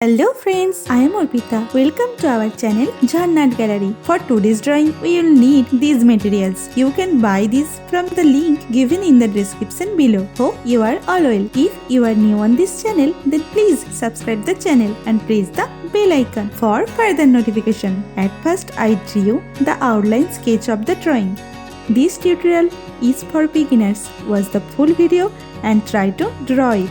Hello friends, I am Arpita. Welcome to our channel Jharna Gallery. For today's drawing, we will need these materials. You can buy these from the link given in the description below. Hope you are all well. If you are new on this channel, then please subscribe the channel and press the bell icon for further notification. At first, I drew the outline sketch of the drawing. This tutorial is for beginners. Watch the full video and try to draw it.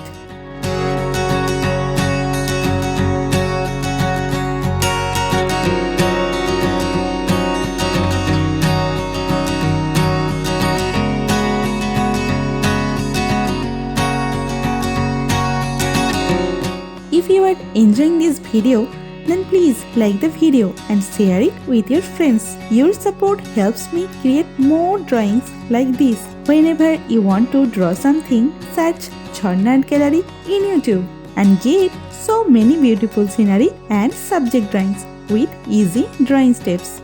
If you are enjoying this video, then please like the video and share it with your friends. Your support helps me create more drawings like this. Whenever you want to draw something, search Jharna Gallery in YouTube and get so many beautiful scenery and subject drawings with easy drawing steps.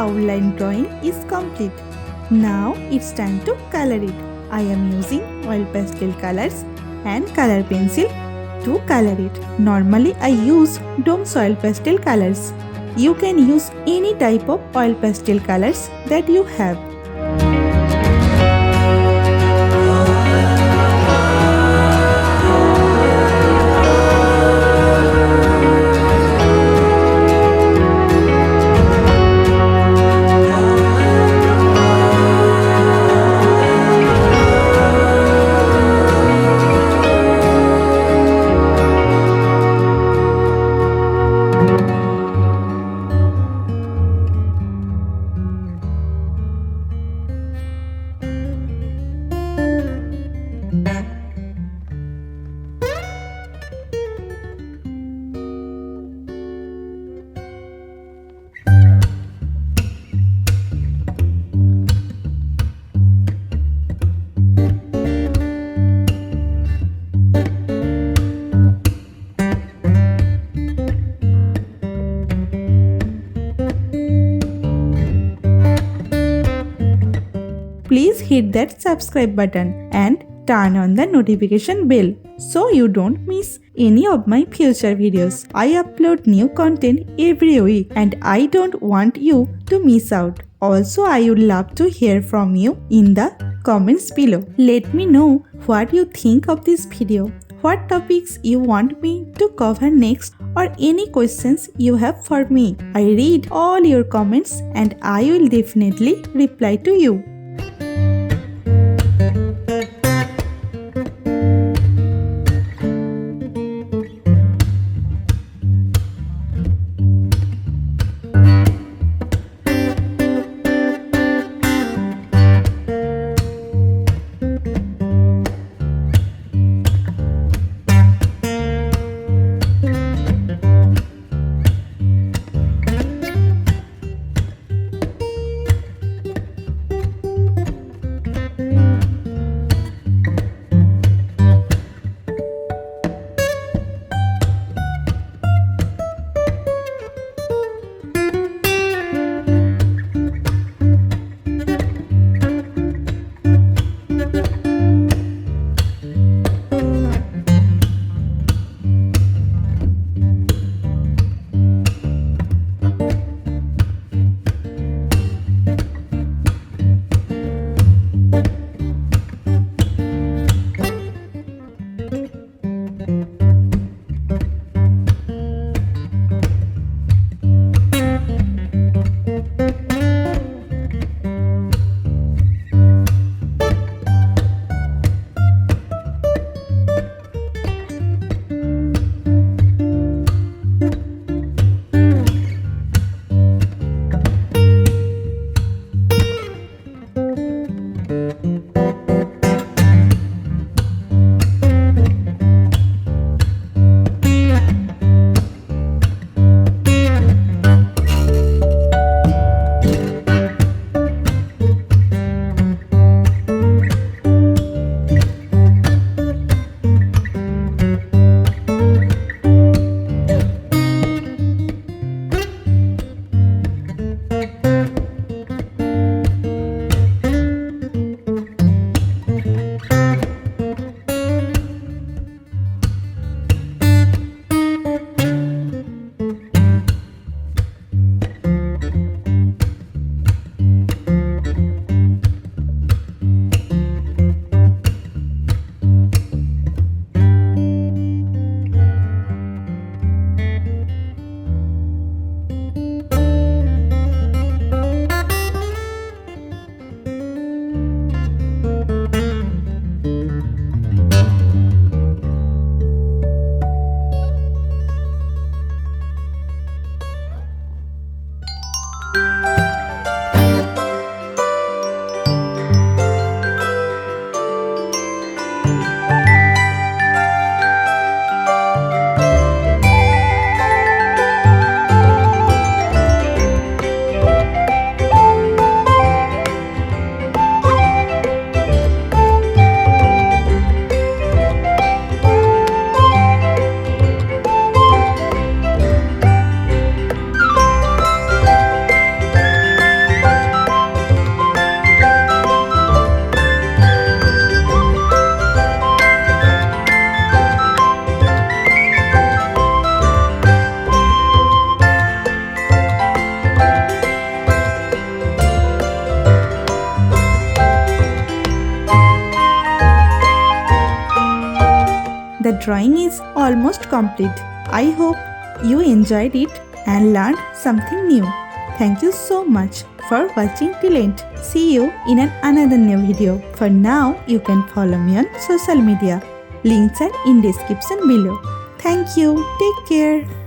Outline drawing is complete. Now it's time to color it. I am using oil pastel colors and color pencil to color it. Normally I use Dome's oil pastel colors. You can use any type of oil pastel colors that you have. Please hit that subscribe button and turn on the notification bell so you don't miss any of my future videos. I upload new content every week and I don't want you to miss out. Also, I would love to hear from you in the comments below. Let me know what you think of this video, what topics you want me to cover next, or any questions you have for me. I read all your comments and I will definitely reply to you. The drawing is almost complete. I hope you enjoyed it and learned something new. Thank you so much for watching till end. See you in another new video. For now, you can follow me on social media. Links are in description below. Thank you. Take care.